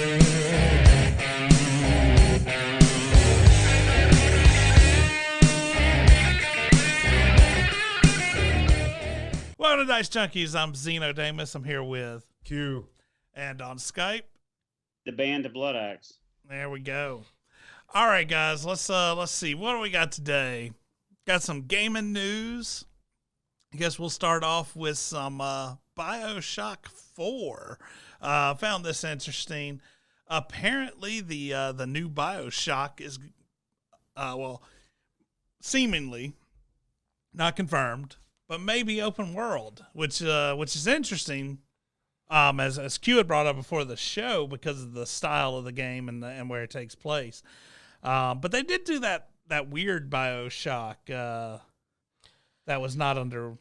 Welcome to Dicejunkies. I'm Zeno Damus. I'm here with Q. And on Skype, the band of Blood Axe. There we go. All right, guys. Let's see. What do we got today? Got some gaming news. I guess we'll start off with some Bioshock 4. Found this interesting. Apparently, the new Bioshock is, seemingly not confirmed, but maybe open world, which is interesting. As Q had brought up before the show, because of the style of the game and where it takes place. But they did do that weird Bioshock that was not underground.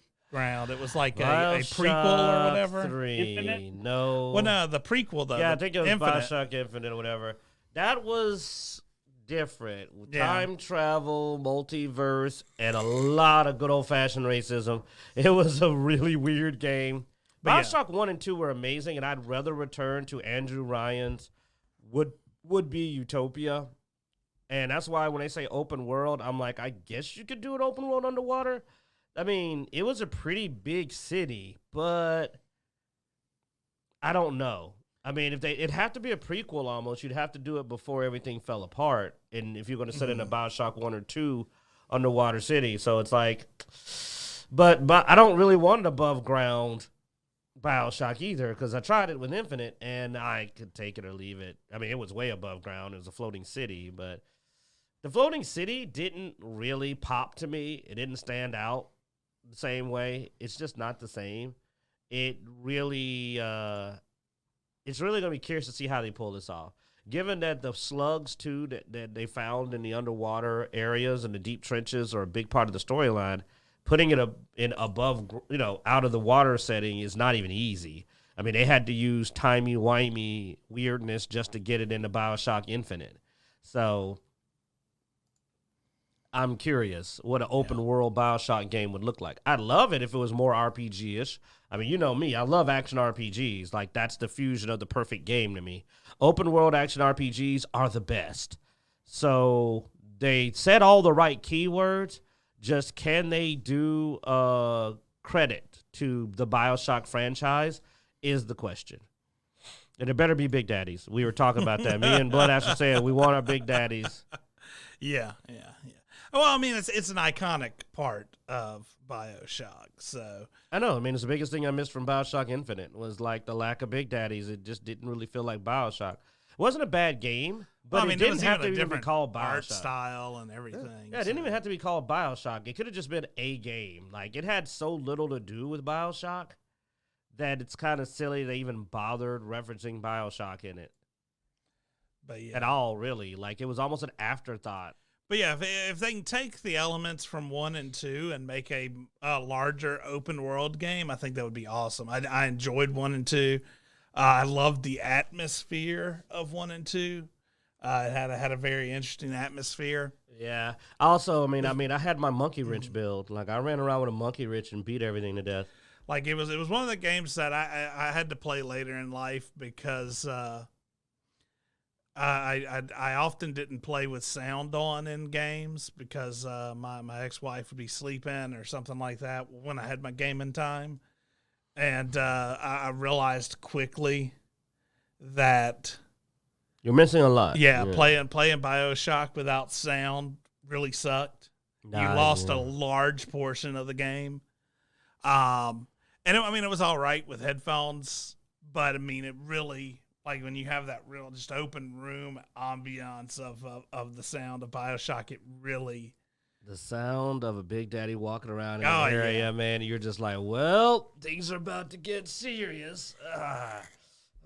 It was like a prequel or whatever. 3. Infinite? No. Well, no, the prequel though. Yeah, I think it was Infinite. Bioshock Infinite or whatever. That was different. Yeah. Time travel, multiverse, and a lot of good old-fashioned racism. It was a really weird game. But Bioshock 1 and 2 were amazing, and I'd rather return to Andrew Ryan's would-be Utopia. And that's why when they say open world, I'm like, I guess you could do an open world underwater. I mean, it was a pretty big city, but I don't know. I mean, it'd have to be a prequel almost. You'd have to do it before everything fell apart. And if you're going to set in a Bioshock 1 or 2 underwater city. So it's like, but I don't really want an above ground Bioshock either, because I tried it with Infinite and I could take it or leave it. I mean, it was way above ground. It was a floating city, but the floating city didn't really pop to me. It didn't stand out the same way. It's just not the same. It really, it's really going to be curious to see how they pull this off. Given that the slugs, too, that they found in the underwater areas and the deep trenches are a big part of the storyline, putting it in above, out of the water setting is not even easy. I mean, they had to use timey-wimey weirdness just to get it into Bioshock Infinite. So I'm curious what an open-world Bioshock game would look like. I'd love it if it was more RPG-ish. I mean, you know me. I love action RPGs. Like, that's the fusion of the perfect game to me. Open-world action RPGs are the best. So they said all the right keywords. Just can they do credit to the Bioshock franchise is the question. And it better be Big Daddies. We were talking about that. Me and Blood Ash were saying we want our Big Daddies. Yeah. Well, I mean, it's an iconic part of Bioshock, so. I know. I mean, it's the biggest thing I missed from Bioshock Infinite was like the lack of Big Daddies. It just didn't really feel like Bioshock. It wasn't a bad game, but it didn't have to even be called Bioshock. Art style and everything. Yeah, it didn't even have to be called Bioshock. It could have just been a game. Like, it had so little to do with Bioshock that it's kind of silly they even bothered referencing Bioshock in it. But yeah. At all, really. Like, it was almost an afterthought. But yeah, if they can take the elements from 1 and 2 and make a larger open world game, I think that would be awesome. I enjoyed 1 and 2. I loved the atmosphere of 1 and 2. It had a very interesting atmosphere. Yeah. Also, I had my monkey wrench build. Like, I ran around with a monkey wrench and beat everything to death. Like, it was one of the games that I had to play later in life because I often didn't play with sound on in games because my ex-wife would be sleeping or something like that when I had my gaming time. And I realized quickly that you're missing a lot. Yeah, playing Bioshock without sound really sucked. You lost a large portion of the game. And it was all right with headphones, but I mean, it really, like when you have that real just open room ambiance of the sound of Bioshock, it really. The sound of a Big Daddy walking around in the area, man, you're just like, well, things are about to get serious.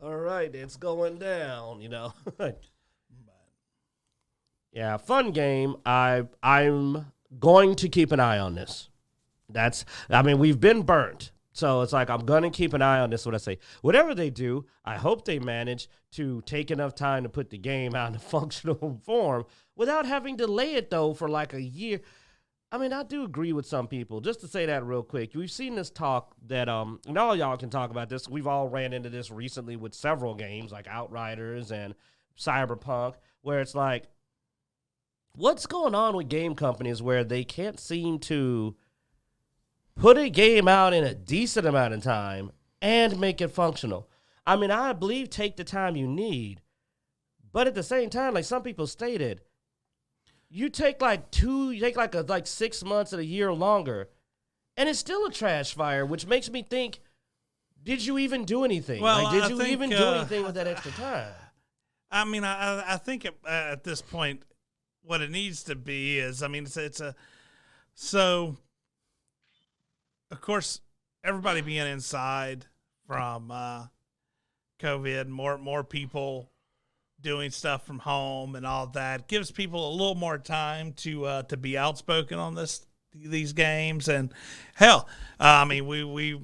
All right, it's going down, Yeah, fun game. I'm going to keep an eye on this. We've been burnt. So it's like, I'm going to keep an eye on this, what I say. Whatever they do, I hope they manage to take enough time to put the game out in a functional form without having to delay it, though, for like a year. I mean, I do agree with some people. Just to say that real quick, we've seen this talk that and all y'all can talk about this. We've all ran into this recently with several games like Outriders and Cyberpunk, where it's like, what's going on with game companies where they can't seem to put a game out in a decent amount of time and make it functional? I mean, I believe take the time you need, but at the same time, like some people stated, you take like 6 months and a year longer, and it's still a trash fire, which makes me think, did you even do anything? Well, like, did I you think, even do anything with that extra time? I mean, I think at this point, what it needs to be is, I mean, so, of course, everybody being inside from COVID, more people doing stuff from home and all that gives people a little more time to be outspoken on these games. And hell, I mean, we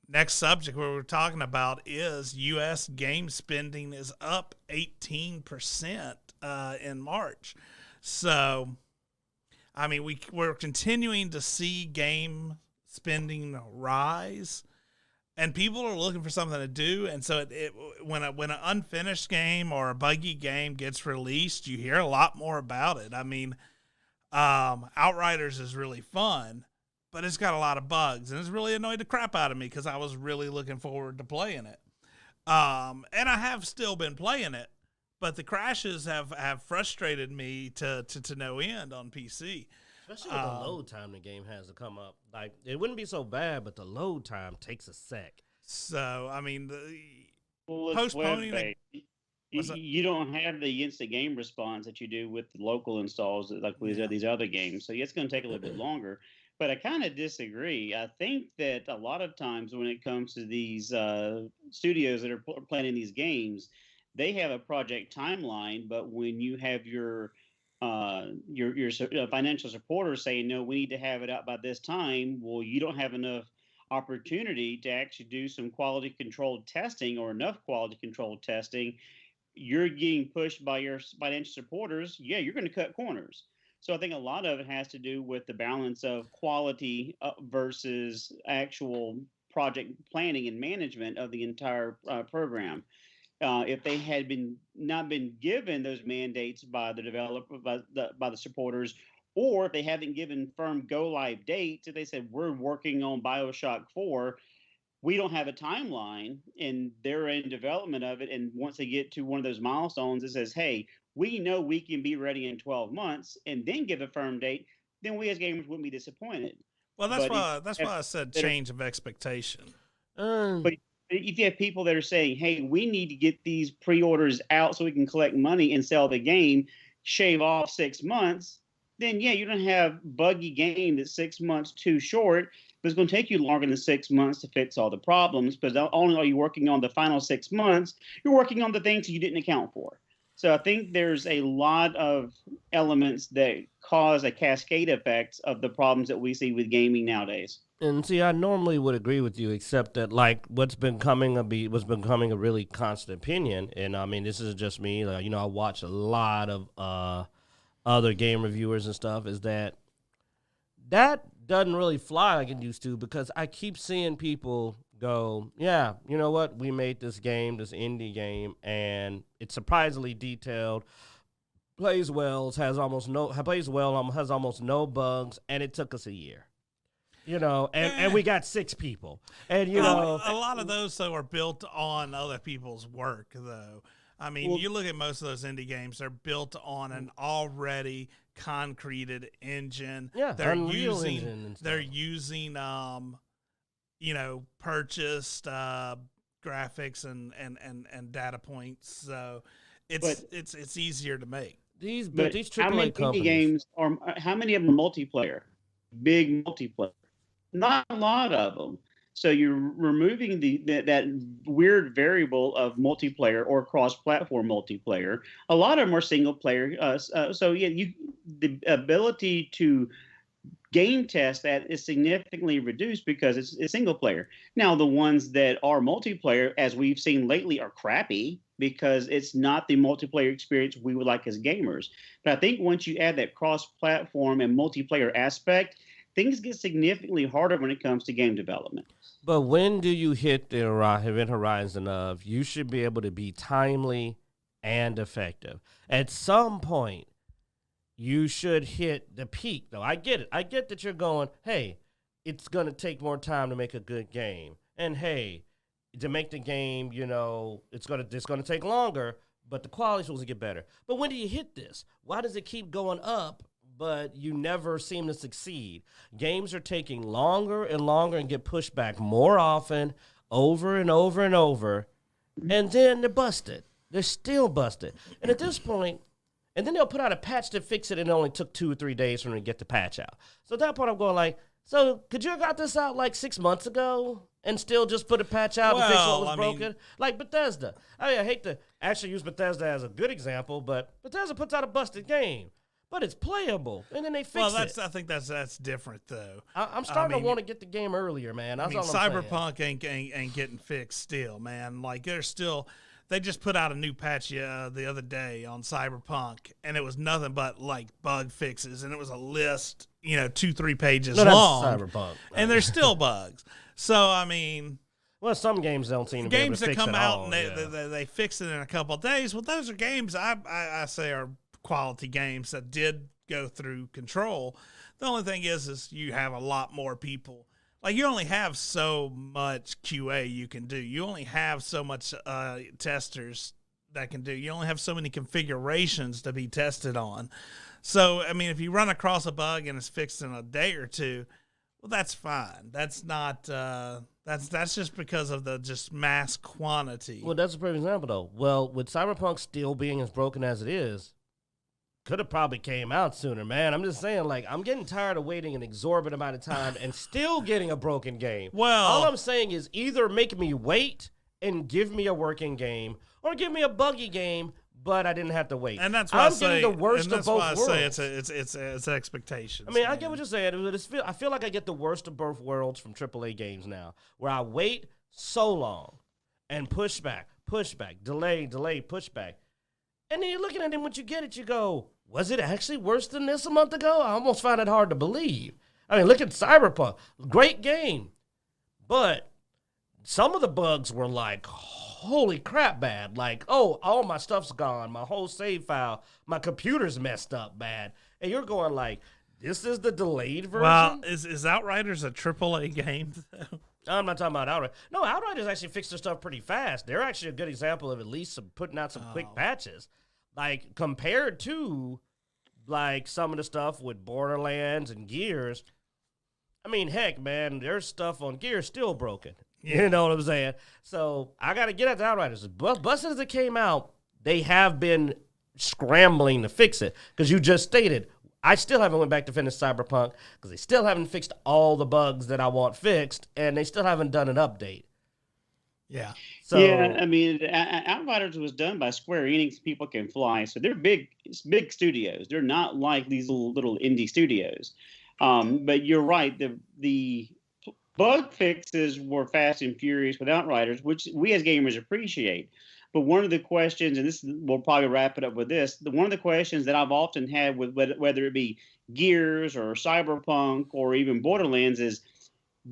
next subject we're talking about is U.S. game spending is up 18% in March. So, I mean, we're continuing to see game spending rise. And people are looking for something to do, and so when an unfinished game or a buggy game gets released, you hear a lot more about it. I mean, Outriders is really fun, but it's got a lot of bugs, and it's really annoyed the crap out of me because I was really looking forward to playing it. And I have still been playing it, but the crashes have frustrated me to no end on PC. Especially with the load time the game has to come up. Like, it wouldn't be so bad, but the load time takes a sec. So, I mean, Well, it's postponing you don't have the instant game response that you do with the local installs like with these other games. So it's going to take a little bit longer. But I kind of disagree. I think that a lot of times when it comes to these studios that are planning these games, they have a project timeline. But when you have your financial supporters saying, no, we need to have it out by this time, well, you don't have enough opportunity to actually do some quality controlled testing or enough quality controlled testing. You're getting pushed by your financial supporters. Yeah, you're going to cut corners. So I think a lot of it has to do with the balance of quality versus actual project planning and management of the entire program. If they had not been given those mandates by the developer, by the supporters, or if they haven't given firm go live dates, if they said we're working on Bioshock 4, we don't have a timeline, and they're in development of it, and once they get to one of those milestones, it says, hey, we know we can be ready in 12 months, and then give a firm date, then we as gamers wouldn't be disappointed. Well, that's why I said change of expectation. But if you have people that are saying, hey, we need to get these pre-orders out so we can collect money and sell the game, shave off 6 months, then yeah, you're going to have buggy game that's 6 months too short, but it's going to take you longer than 6 months to fix all the problems, because not only are you working on the final 6 months, you're working on the things you didn't account for. So I think there's a lot of elements that cause a cascade effect of the problems that we see with gaming nowadays. And see, I normally would agree with you, except that like what's becoming a really constant opinion, and I mean this is just me. Like, I watch a lot of other game reviewers and stuff. Is that doesn't really fly like it used to, because I keep seeing people go, yeah, you know what? We made this game, this indie game, and it's surprisingly detailed. Plays well, has almost no bugs, and it took us a year. And we got 6 people. And, a lot of those, though, are built on other people's work, though. I mean, you look at most of those indie games, they're built on an already concreted engine. Yeah, they're Unreal using, engine and stuff. they're using, purchased graphics and data points. So it's easier to make. These But AAA how many companies, indie games how many of them are multiplayer? Big multiplayer. Not a lot of them. So you're removing that weird variable of multiplayer or cross-platform multiplayer. A lot of them are single player. So yeah, the ability to game test that is significantly reduced because it's single player. Now the ones that are multiplayer, as we've seen lately, are crappy because it's not the multiplayer experience we would like as gamers. But I think once you add that cross-platform and multiplayer aspect, things get significantly harder when it comes to game development. But when do you hit the event horizon of you should be able to be timely and effective? At some point, you should hit the peak, though. I get it. I get that you're going, hey, it's going to take more time to make a good game. And, hey, to make the game, it's gonna take longer, but the quality's supposed to get better. But when do you hit this? Why does it keep going up, but you never seem to succeed? Games are taking longer and longer and get pushed back more often, over and over and over, and then they're busted. They're still busted. And at this point, and then they'll put out a patch to fix it, and it only took 2 or 3 days for them to get the patch out. So at that point, I'm going like, so could you have got this out like 6 months ago and still just put a patch out and fix what was broken? Like Bethesda. I hate to actually use Bethesda as a good example, but Bethesda puts out a busted game, but it's playable, and then they fix it. I think that's different though. I'm starting to want to get the game earlier, man. That's all I'm Cyberpunk ain't getting fixed still, man. Like they just put out a new patch the other day on Cyberpunk, and it was nothing but like bug fixes, and it was a list, 2-3 pages long. That's Cyberpunk, and there's still bugs. So well, some games don't seem to be able to fix it. Games that come out and they fix it in a couple of days. Well, those are games I say are quality games that did go through Control. The only thing is you have a lot more people. Like, you only have so much QA you can do. You only have so much testers that can do. You only have so many configurations to be tested on. So, if you run across a bug and it's fixed in a day or two, well, that's fine. That's not that's just because of the just mass quantity. Well, that's a perfect example, though. Well, with Cyberpunk still being as broken as it is, could have probably came out sooner, man. I'm just saying, like, I'm getting tired of waiting an exorbitant amount of time and still getting a broken game. Well, all I'm saying is either make me wait and give me a working game, or give me a buggy game, but I didn't have to wait. And that's why I'm getting the worst of both worlds. That's why I say it's expectations. I get what you're saying. I feel like I get the worst of both worlds from AAA games now, where I wait so long and push back, delay, push back. And then you're looking at it, once you get it, you go, was it actually worse than this a month ago? I almost find it hard to believe. Look at Cyberpunk. Great game. But some of the bugs were like, holy crap, bad. Like, all my stuff's gone. My whole save file, my computer's messed up bad. And you're going like, this is the delayed version? Well, is Outriders a AAA game, though? I'm not talking about Outriders. No, Outriders actually fix their stuff pretty fast. They're actually a good example of at least putting out some quick patches. Like, compared to, like, some of the stuff with Borderlands and Gears. Heck, man, there's stuff on Gears still broken. You know what I'm saying? So I got to get at the Outriders. Busted as it came out, they have been scrambling to fix it. Because you just stated, I still haven't went back to finish Cyberpunk because they still haven't fixed all the bugs that I want fixed, and they still haven't done an update. Yeah. So, Outriders was done by Square Enix. People Can Fly, so they're big studios. They're not like these little indie studios. But you're right. The bug fixes were fast and furious with Outriders, which we as gamers appreciate. But one of the questions, and we'll probably wrap it up with this, one of the questions that I've often had with whether it be Gears or Cyberpunk or even Borderlands is,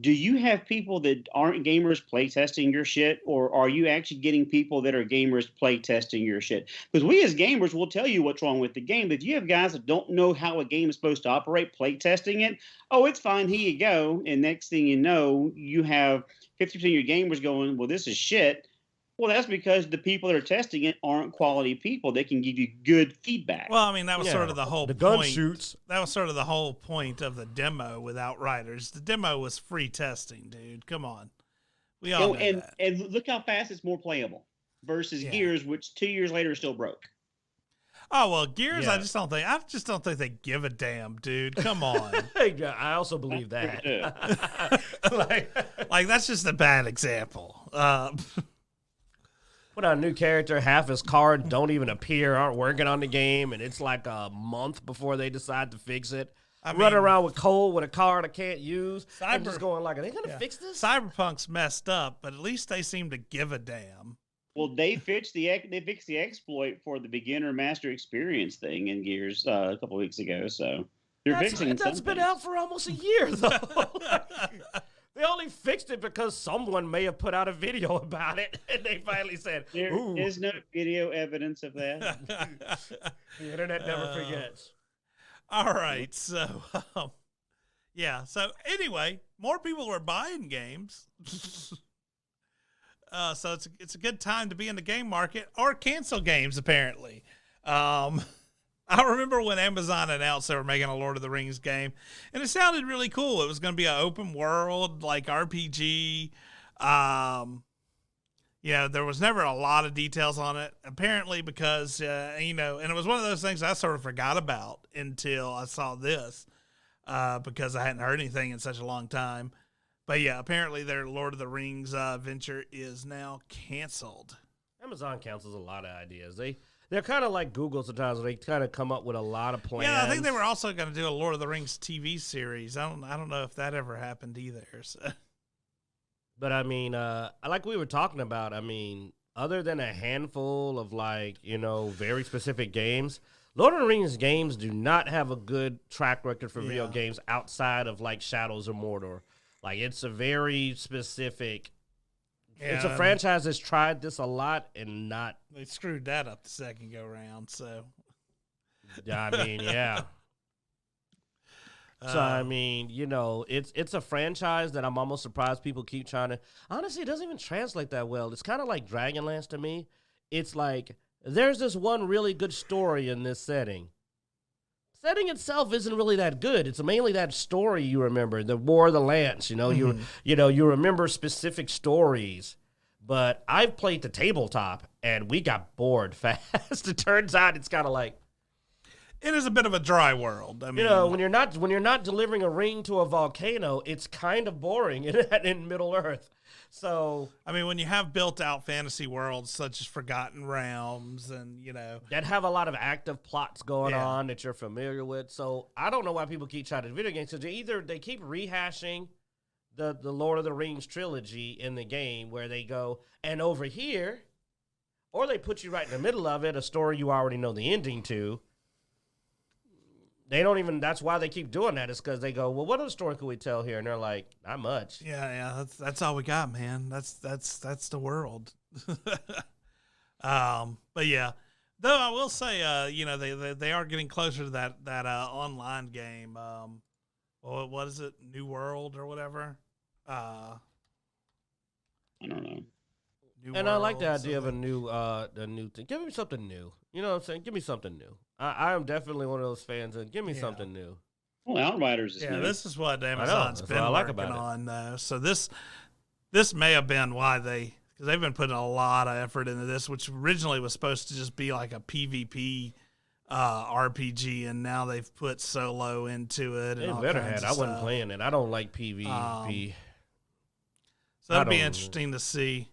do you have people that aren't gamers play testing your shit, or are you actually getting people that are gamers play testing your shit? Because we as gamers will tell you what's wrong with the game. But if you have guys that don't know how a game is supposed to operate, play testing it, it's fine, here you go. And next thing you know, you have 50% of your gamers going, well, this is shit. Well, that's because the people that are testing it aren't quality people. They can give you good feedback. Well, that was sort of the whole point. Gun shoots. That was sort of the whole point of the demo with Outriders. The demo was free testing, dude. Come on. We all know that. And look how fast it's more playable versus Gears, which 2 years later is still broke. Oh, well, Gears, I just don't think they give a damn, dude. Come on. I also believe that. like that's just a bad example. Put out a new character, half his card don't even appear, aren't working on the game, and it's like a month before they decide to fix it. Running around with coal with a card I can't use. I'm just going like, are they going to fix this? Cyberpunk's messed up, but at least they seem to give a damn. Well, they fixed the exploit for the beginner master experience thing in Gears a couple weeks ago. So they're fixing that's been out for almost a year though. They only fixed it because someone may have put out a video about it, and they finally said, There is no video evidence of that. The internet never forgets. All right, so yeah. So anyway, more people are buying games. So it's a good time to be in the game market or cancel games. Apparently, I remember when Amazon announced they were making a Lord of the Rings game, and it sounded really cool. It was going to be an open world like RPG. There was never a lot of details on it, apparently, because and it was one of those things I sort of forgot about until I saw this, because I hadn't heard anything in such a long time. But yeah, apparently their Lord of the Rings venture is now canceled. Amazon cancels a lot of ideas. They're kind of like Google sometimes. Where they kind of come up with a lot of plans. Yeah, I think they were also going to do a Lord of the Rings TV series. I don't know if that ever happened either. So. But I mean, like we were talking about, I mean, other than a handful of very specific games, Lord of the Rings games do not have a good track record for video games outside of like Shadows of Mordor. Like, it's a very specific. Yeah, it's a franchise that's tried this a lot and not. They screwed that up the second go round. So. I mean, yeah. So I mean, it's a franchise that I'm almost surprised people keep trying to. Honestly, it doesn't even translate that well. It's kind of like Dragonlance to me. It's like there's this one really good story in this setting. Setting itself isn't really that good. It's mainly that story you remember, the War of the Lance. You remember specific stories. But I've played the tabletop, and we got bored fast. It turns out it's kind of like. It is a bit of a dry world. I mean, when you're not delivering a ring to a volcano, it's kind of boring in Middle Earth. So I mean, when you have built-out fantasy worlds such as Forgotten Realms, and that have a lot of active plots going on that you're familiar with. So I don't know why people keep trying to video games. So they keep rehashing the Lord of the Rings trilogy in the game, where they go and over here, or they put you right in the middle of it, a story you already know the ending to. They don't even. That's why they keep doing that. Is because they go, well, what other story can we tell here? And they're like, not much. Yeah. That's all we got, man. That's the world. But yeah, though I will say, they are getting closer to that online game. What is it? New World or whatever. I don't know. I like the idea of a new thing. Give me something new. You know what I'm saying? Give me something new. I am definitely one of those fans. And give me something new. Well, Outriders is new. This is what Amazon's been working on. So this may have been why because they've been putting a lot of effort into this, which originally was supposed to just be like a PvP RPG, and now they've put solo into it. They better have. I wasn't playing it. I don't like PvP. So that'll be interesting to see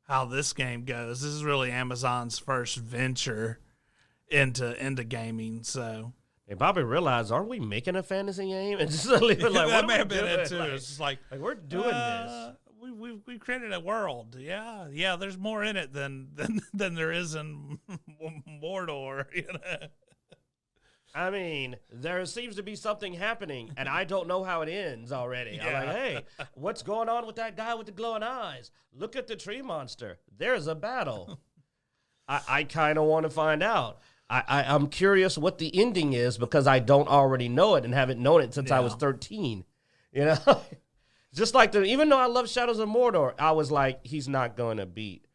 how this game goes. This is really Amazon's first venture into gaming. So they probably realized, aren't we making a fantasy game? And just like, that may have been it too. Like, it's just like we're doing this. We created a world. Yeah. There's more in it than there is in Mordor. I mean, there seems to be something happening, and I don't know how it ends already. Yeah. I'm like, hey, what's going on with that guy with the glowing eyes? Look at the tree monster. There's a battle. I kind of want to find out. I'm curious what the ending is because I don't already know it and haven't known it since I was 13. Just like even though I love Shadows of Mordor, I was like, he's not going to beat.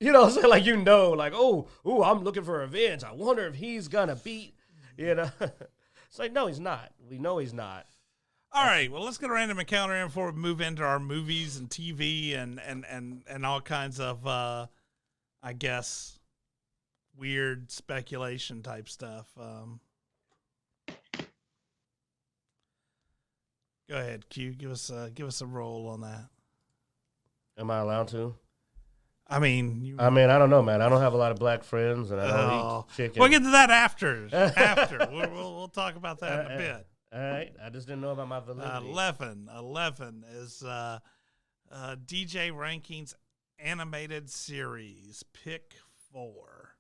So like, I'm looking for revenge. I wonder if he's going to beat. It's like, no, he's not. We know he's not. All right, well, let's get a random encounter in before we move into our movies and TV and all kinds of, I guess, weird speculation type stuff. Go ahead, Q. Give us a roll on that. Am I allowed to? I mean, I don't know, man. I don't have a lot of black friends, and I don't eat chicken. We'll get to that after. We'll talk about that in a bit. All right. I just didn't know about my validity. 11 is DJ rankings animated series. Pick 4.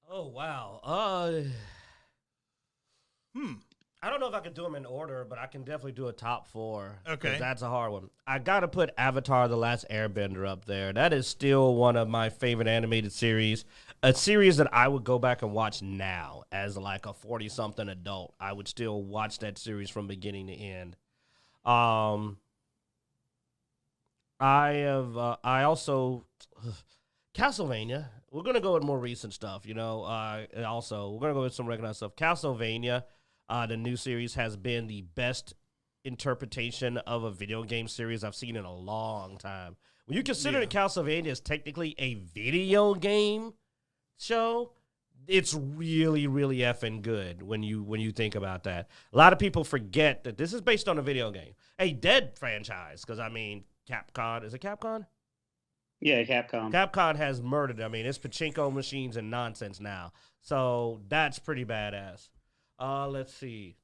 Oh, wow. Hmm. I don't know if I can do them in order, but I can definitely do a top 4. Okay. That's a hard one. I got to put Avatar The Last Airbender up there. That is still one of my favorite animated series. A series that I would go back and watch now as like a 40-something adult. I would still watch that series from beginning to end. I also Castlevania. We're gonna go with more recent stuff, you know. Also, we're gonna go with some recognized stuff. Castlevania, the new series, has been the best interpretation of a video game series I've seen in a long time. When you consider that Castlevania is technically a video game show, it's really, really effing good when you think about that. A lot of people forget that this is based on a video game, a dead franchise. Because I mean, Capcom, is it Capcom? Yeah, Capcom. Capcom has murdered. I mean, it's pachinko machines and nonsense now. So that's pretty badass. Let's see.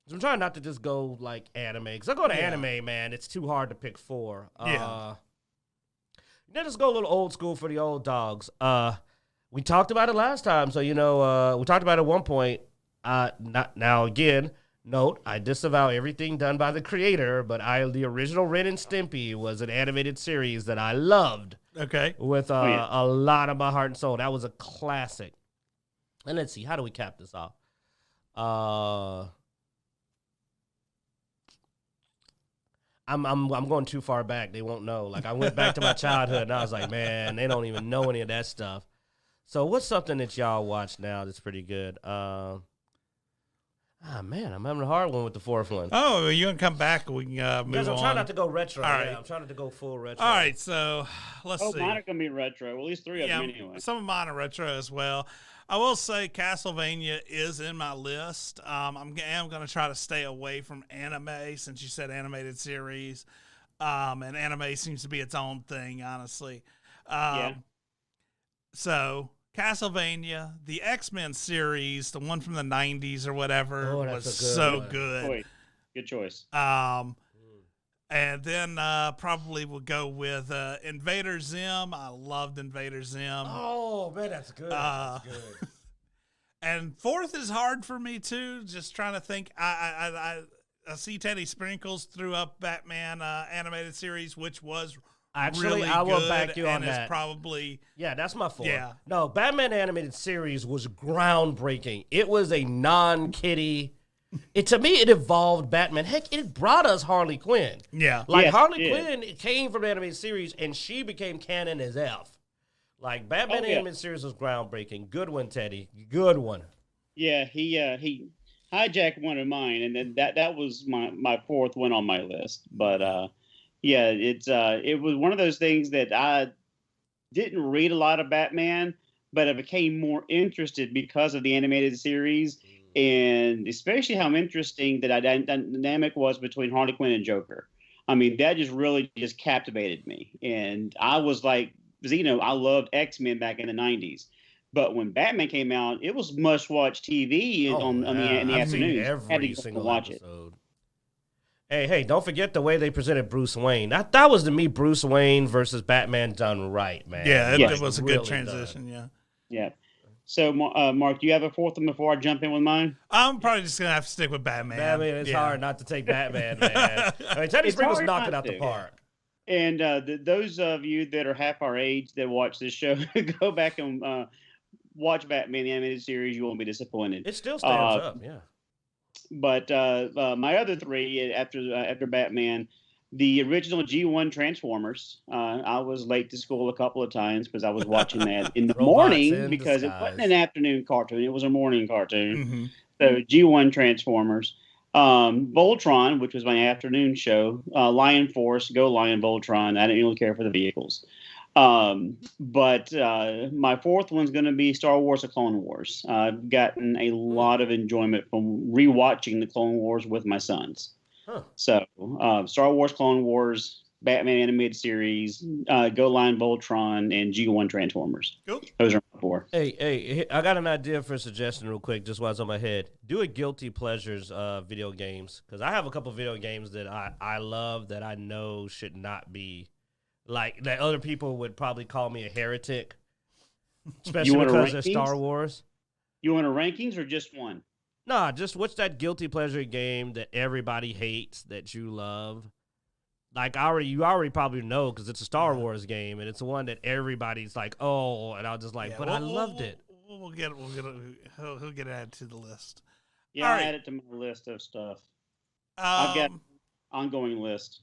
So I'm trying not to just go like anime. Because I go to anime, man. It's too hard to pick 4. Let us go a little old school for the old dogs. We talked about it last time. So, you know, we talked about it at one point. Not now again. Note, I disavow everything done by the creator, but the original Ren and Stimpy was an animated series that I loved. Okay. With a lot of my heart and soul. That was a classic. And let's see, how do we cap this off? I'm going too far back. They won't know. Like, I went back to my childhood, and I was like, man, they don't even know any of that stuff. So what's something that y'all watch now that's pretty good? Man, I'm having a hard one with the 4th one. Oh, you can come back. We can move on. Because I'm trying not to go retro. All right. I'm trying not to go full retro. All right, so let's see. Mine are going to be retro. Well, at least 3 of them anyway. Some of mine are retro as well. I will say Castlevania is in my list. I am going to try to stay away from anime since you said animated series. And anime seems to be its own thing, honestly. So Castlevania, the X-Men series, the one from the 90s or whatever, was so good. Boy, good choice. And then probably we'll go with Invader Zim. I loved Invader Zim. Oh, man, that's good. That's good. And 4th is hard for me, too. Just trying to think. I see Teddy Sprinkles threw up Batman animated series, which was actually really I will good back you on and that. Is probably that's my 4. Yeah. No, Batman animated series was groundbreaking. It was a non-kiddie. To me, it evolved Batman. Heck, it brought us Harley Quinn. Yeah. Like, Harley Quinn came from the animated series, and she became canon as F. Like, Batman animated series was groundbreaking. Good one, Teddy. Good one. Yeah, he hijacked one of mine, and then that was my 4th one on my list. But it was one of those things that I didn't read a lot of Batman, but I became more interested because of the animated series, and especially how interesting that dynamic was between Harley Quinn and Joker. I mean, that just captivated me, and I was like, Zeno, I loved X-Men back in the 90s. But when Batman came out, it was must-watch TV in the afternoon. Every single episode. Hey, don't forget the way they presented Bruce Wayne. That was, to me, Bruce Wayne versus Batman done right, man. Yeah, it was a good transition, Yeah. So, Mark, do you have a 4th one before I jump in with mine? I'm probably just going to have to stick with Batman. Batman, it's hard not to take Batman, man. I mean, Teddy Sprinkles knocked it out the park. And those of you that are half our age that watch this show, go back and watch Batman the animated series. You won't be disappointed. It still stands up, yeah. But my other 3 after Batman, the original G1 Transformers. I was late to school a couple of times because I was watching that in the morning because it wasn't an afternoon cartoon; it was a morning cartoon. Mm-hmm. So G1 Transformers. Voltron, which was my afternoon show, Lion Force, Go Lion Voltron. I didn't really care for the vehicles. But my 4th one's going to be Star Wars: The Clone Wars. I've gotten a lot of enjoyment from rewatching the Clone Wars with my sons. Huh. So Star Wars: Clone Wars, Batman animated series, Go Lion Voltron, and G1 Transformers. Cool. Those are my 4. Hey, I got an idea for a suggestion real quick, just while it's on my head. Do a guilty pleasures video games, because I have a couple video games that I love that I know should not be Like that other people would probably call me a heretic, especially want a because of rankings? Star Wars. You want a rankings or just one? Nah, just what's that guilty pleasure game that everybody hates that you love? Like you already probably know because it's a Star Wars game and it's the one that everybody's like, oh, and I was just like, Yeah, but I loved it. We'll get it. He'll get added to the list. Yeah, All I'll right. add it to my list of stuff. I've got ongoing list.